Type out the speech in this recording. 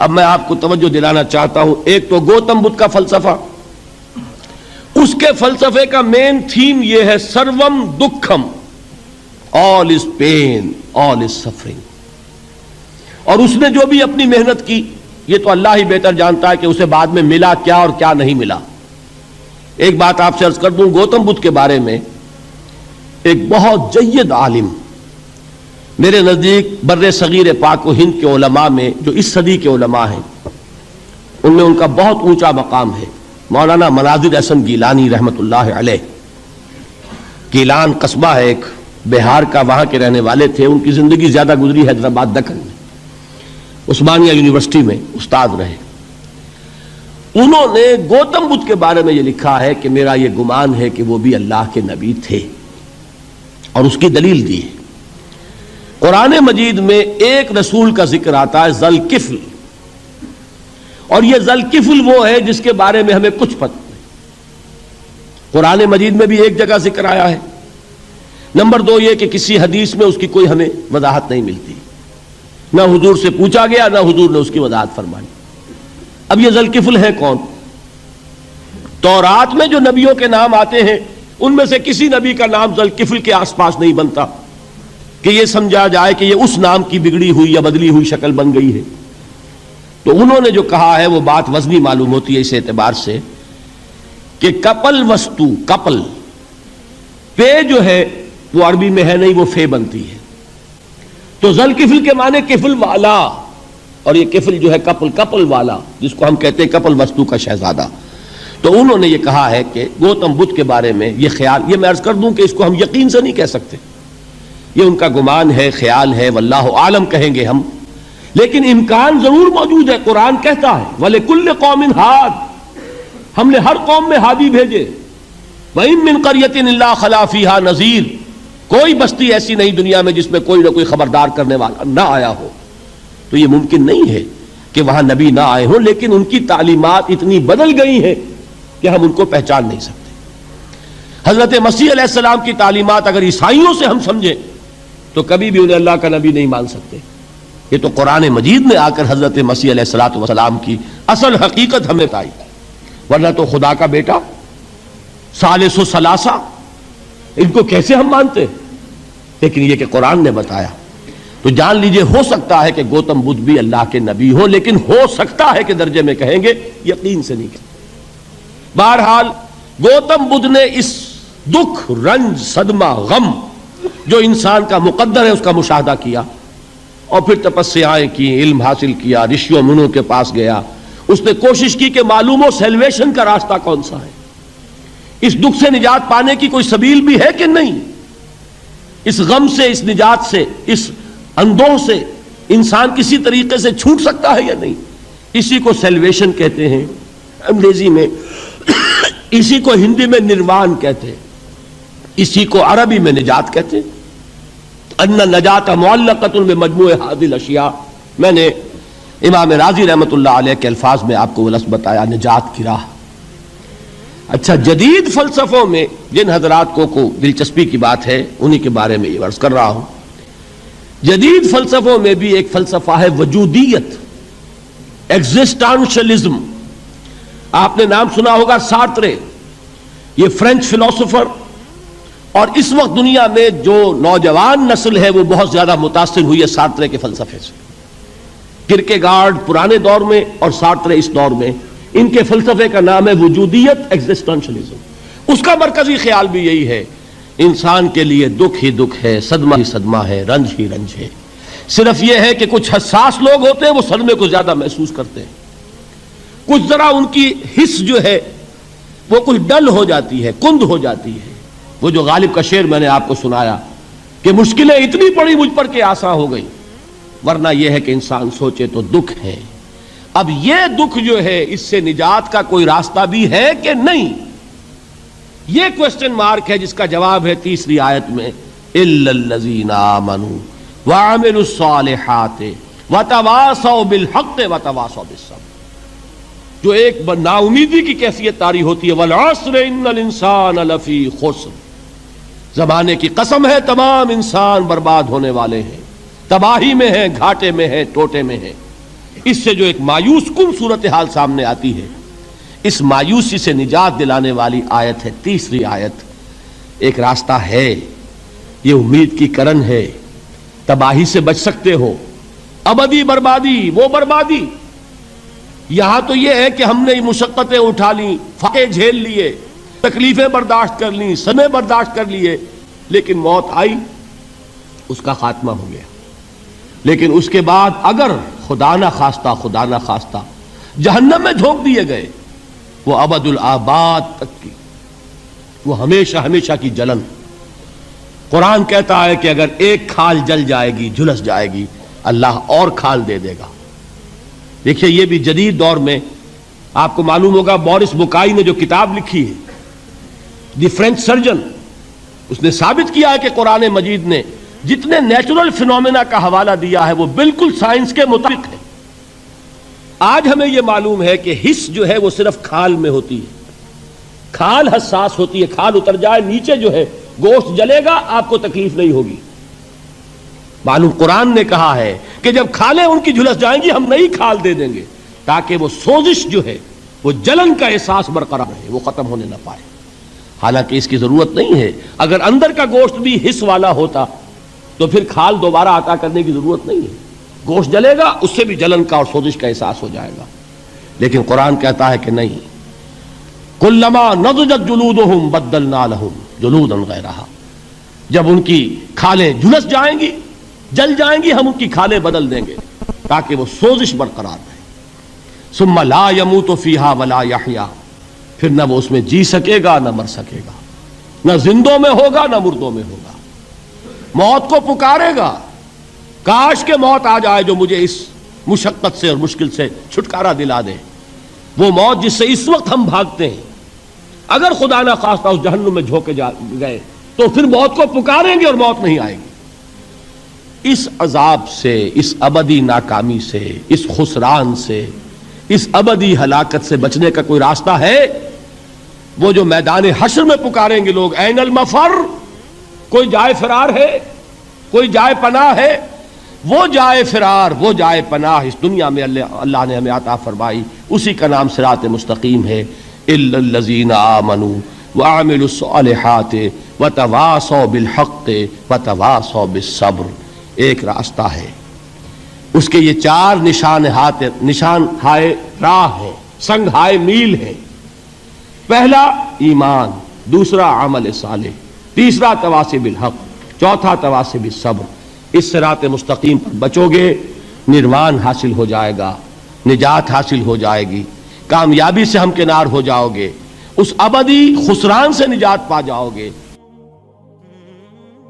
اب میں آپ کو توجہ دلانا چاہتا ہوں، ایک تو گوتم بدھ کا فلسفہ، اس کے فلسفے کا مین تھیم یہ ہے سروم دکھم، آل از پین، آل از سفرنگ. اور اس نے جو بھی اپنی محنت کی یہ تو اللہ ہی بہتر جانتا ہے کہ اسے بعد میں ملا کیا اور کیا نہیں ملا. ایک بات آپ سے عرض کر دوں، گوتم بدھ کے بارے میں ایک بہت جید عالم میرے نزدیک بر صغیر پاک و ہند کے علماء میں جو اس صدی کے علماء ہیں ان میں ان کا بہت اونچا مقام ہے، مولانا مناظر احسن گیلانی رحمت اللہ علیہ. گیلان قصبہ ہے ایک بہار کا، وہاں کے رہنے والے تھے. ان کی زندگی زیادہ گزری حیدرآباد دکن میں، عثمانیہ یونیورسٹی میں استاد رہے. انہوں نے گوتم بدھ کے بارے میں یہ لکھا ہے کہ میرا یہ گمان ہے کہ وہ بھی اللہ کے نبی تھے، اور اس کی دلیل دی ہے. قرآن مجید میں ایک رسول کا ذکر آتا ہے ذوالکفل، اور یہ ذوالکفل وہ ہے جس کے بارے میں ہمیں کچھ پتہ نہیں. قرآن مجید میں بھی ایک جگہ ذکر آیا ہے. نمبر دو یہ کہ کسی حدیث میں اس کی کوئی ہمیں وضاحت نہیں ملتی، نہ حضور سے پوچھا گیا نہ حضور نے اس کی وضاحت فرمائی. اب یہ ذوالکفل ہے کون؟ تورات میں جو نبیوں کے نام آتے ہیں ان میں سے کسی نبی کا نام ذوالکفل کے آس پاس نہیں بنتا کہ یہ سمجھا جائے کہ یہ اس نام کی بگڑی ہوئی یا بدلی ہوئی شکل بن گئی ہے. تو انہوں نے جو کہا ہے وہ بات وزنی معلوم ہوتی ہے اس اعتبار سے کہ کپل وستو، کپل پے جو ہے وہ عربی میں ہے نہیں، وہ فے بنتی ہے. تو ذوالکفل کے معنی کفل والا، اور یہ کفل جو ہے کپل والا، جس کو ہم کہتے ہیں کپل وستو کا شہزادہ. تو انہوں نے یہ کہا ہے کہ گوتم بدھ کے بارے میں یہ خیال، یہ میں عرض کر دوں کہ اس کو ہم یقین سے نہیں کہہ سکتے، یہ ان کا گمان ہے، خیال ہے، واللہ عالم کہیں گے ہم، لیکن امکان ضرور موجود ہے. قرآن کہتا ہے وَلِكُلِّ قَوْمٍ ہاد، ہم نے ہر قوم میں ہادی بھیجے. وَإِن مِّن قَرْيَةٍ إِلَّا خَلَا فِيهَا نَذِيرٌ، کوئی بستی ایسی نہیں دنیا میں جس میں کوئی نہ کوئی خبردار کرنے والا نہ آیا ہو. تو یہ ممکن نہیں ہے کہ وہاں نبی نہ آئے ہوں، لیکن ان کی تعلیمات اتنی بدل گئی ہیں کہ ہم ان کو پہچان نہیں سکتے. حضرت مسیح علیہ السلام کی تعلیمات اگر عیسائیوں سے ہم سمجھیں تو کبھی بھی انہیں اللہ کا نبی نہیں مان سکتے. یہ تو قرآن مجید نے آ کر حضرت مسیح علیہ السلام کی اصل حقیقت ہمیں بتائی، ورنہ تو خدا کا بیٹا ثالث و ثلاثہ ان کو کیسے ہم مانتے؟ لیکن یہ کہ قرآن نے بتایا. تو جان لیجئے ہو سکتا ہے کہ گوتم بدھ بھی اللہ کے نبی ہو، لیکن ہو سکتا ہے کہ درجے میں کہیں گے، یقین سے نہیں کہیں. بہرحال گوتم بدھ نے اس دکھ، رنج، صدمہ، غم جو انسان کا مقدر ہے اس کا مشاہدہ کیا، اور پھر تپسیائیں کی، علم حاصل کیا، رشیوں منوں کے پاس گیا. اس نے کوشش کی کہ معلوم ہو سیلویشن کا راستہ کون سا ہے، اس دکھ سے نجات پانے کی کوئی سبیل بھی ہے کہ نہیں، اس غم سے، اس نجات سے، اس اندوہ سے انسان کسی طریقے سے چھوٹ سکتا ہے یا نہیں. اسی کو سیلویشن کہتے ہیں انگریزی میں، اسی کو ہندی میں نروان کہتے ہیں، اسی کو عربی میں نجات کہتے ہیں. ان النجات معلقۃ بمجموع هذه الاشیاء. میں نے امام راضی رحمت اللہ علیہ کے الفاظ میں آپ کو وہ لفظ بتایا، نجات کی راہ. اچھا، جدید فلسفوں میں جن حضرات کو دلچسپی کی بات ہے انہی کے بارے میں یہ عرض کر رہا ہوں. جدید فلسفوں میں بھی ایک فلسفہ ہے وجودیت، ایگزسٹانشلزم. آپ نے نام سنا ہوگا سارترے، یہ فرینچ فلاسفر، اور اس وقت دنیا میں جو نوجوان نسل ہے وہ بہت زیادہ متاثر ہوئی ہے سارترے کے فلسفے سے. کرکیگارڈ پرانے دور میں اور سارترے اس دور میں، ان کے فلسفے کا نام ہے وجودیت، ایگزسٹانشلزم. اس کا مرکزی خیال بھی یہی ہے، انسان کے لیے دکھ ہی دکھ ہے، صدمہ ہی صدمہ ہے، رنج ہی رنج ہے. صرف یہ ہے کہ کچھ حساس لوگ ہوتے ہیں وہ صدمے کو زیادہ محسوس کرتے ہیں، کچھ ذرا ان کی حس جو ہے وہ کچھ ڈل ہو جاتی ہے، کند ہو جاتی ہے. وہ جو غالب کا شعر میں نے آپ کو سنایا کہ مشکلیں اتنی پڑی مجھ پر کہ آسان ہو گئی، ورنہ یہ ہے کہ انسان سوچے تو دکھ ہے. اب یہ دکھ جو ہے اس سے نجات کا کوئی راستہ بھی ہے کہ نہیں، یہ کوسچن مارک ہے، جس کا جواب ہے تیسری آیت میں اِلَّا الَّذِينَ آمَنُوا وَعَمِلُوا الصَّالِحَاتِ وَتَوَاصَوْا بِالْحَقِّ وَتَوَاصَوْا بِالصَّبْرِ. جو ایک نا امیدی کی کیفیت طاری ہوتی ہے، وَالْعَصْرِ إِنَّ الْإِنسَانَ لَفِي خُسْرٍ، زمانے کی قسم ہے تمام انسان برباد ہونے والے ہیں، تباہی میں ہیں، گھاٹے میں ہیں، ٹوٹے میں ہیں. اس سے جو ایک مایوس کن صورتحال سامنے آتی ہے، اس مایوسی سے نجات دلانے والی آیت ہے تیسری آیت۔ ایک راستہ ہے، یہ امید کی کرن ہے، تباہی سے بچ سکتے ہو، ابدی بربادی وہ بربادی۔ یہاں تو یہ ہے کہ ہم نے مشقتیں اٹھا لیں، فاقے جھیل لیے، تکلیفیں برداشت کر لیں، صدمے برداشت کر لیے، لیکن موت آئی، اس کا خاتمہ ہو گیا۔ لیکن اس کے بعد اگر خدا نہ خواستہ جہنم میں جھونک دیے گئے، وہ ابد الآباد تک کی، وہ ہمیشہ کی جلن۔ قرآن کہتا ہے کہ اگر ایک کھال جل جائے گی، جھلس جائے گی، اللہ اور کھال دے دے گا۔ دیکھیے یہ بھی جدید دور میں آپ کو معلوم ہوگا، بورس بکائی نے جو کتاب لکھی ہے، دی فرینچ سرجن، اس نے ثابت کیا ہے کہ قرآن مجید نے جتنے نیچرل فینومینا کا حوالہ دیا ہے وہ بالکل سائنس کے مطابق ہے۔ آج ہمیں یہ معلوم ہے کہ حس جو ہے وہ صرف کھال میں ہوتی ہے، کھال حساس ہوتی ہے، کھال اتر جائے نیچے جو ہے گوشت جلے گا، آپ کو تکلیف نہیں ہوگی۔ معلوم قرآن نے کہا ہے کہ جب کھالیں ان کی جھلس جائیں گی، ہم نئی کھال دے دیں گے تاکہ وہ سوزش جو ہے، وہ جلن کا احساس برقرار رہے، وہ ختم ہونے نہ پائے۔ حالانکہ اس کی ضرورت نہیں ہے، اگر اندر کا گوشت بھی حس والا ہوتا تو پھر کھال دوبارہ عطا کرنے کی ضرورت نہیں ہے، گوشت جلے گا، اس سے بھی جلن کا اور سوزش کا احساس ہو جائے گا۔ لیکن قرآن کہتا ہے کہ نہیں، کلما نضجت جلودہم بدلنا لہم جلودا غیرہا، جب ان کی کھالیں جھلس جائیں گی، جل جائیں گی، ہم ان کی کھالیں بدل دیں گے تاکہ وہ سوزش برقرار رہے۔ ثم لا يموت فیہا ولا یحیا، پھر نہ وہ اس میں جی سکے گا نہ مر سکے گا، نہ زندوں میں ہوگا نہ مردوں میں ہوگا۔ موت کو پکارے گا، کاش کہ موت آ جائے جو مجھے اس مشقت سے اور مشکل سے چھٹکارا دلا دے۔ وہ موت جس سے اس وقت ہم بھاگتے ہیں، اگر خدا نہ خواستہ اس جہنم میں جھونکے گئے تو پھر موت کو پکاریں گے اور موت نہیں آئے گی۔ اس عذاب سے، اس ابدی ناکامی سے، اس خسران سے، اس ابدی ہلاکت سے بچنے کا کوئی راستہ ہے؟ وہ جو میدان حشر میں پکاریں گے لوگ، این المفر، کوئی جائے فرار ہے، کوئی جائے پناہ ہے؟ وہ جائے فرار، وہ جائے پناہ اس دنیا میں اللہ نے ہمیں عطا فرمائی، اسی کا نام صراط مستقیم ہے۔ الا الذین آمنوا وعملوا الصالحات وتواصوا بالحق وتواصوا بالصبر، ایک راستہ ہے، اس کے یہ چار نشان ہائے راہ ہے، سنگ ہائے میل ہے۔ پہلا ایمان، دوسرا عمل صالح، تیسرا تواصی بالحق، چوتھا تواصی بالصبر۔ اس صراط مستقیم پر بچو گے، نروان حاصل ہو جائے گا، نجات حاصل ہو جائے گی، کامیابی سے ہمکنار ہو جاؤ گے، اس ابدی خسران سے نجات پا جاؤ گے۔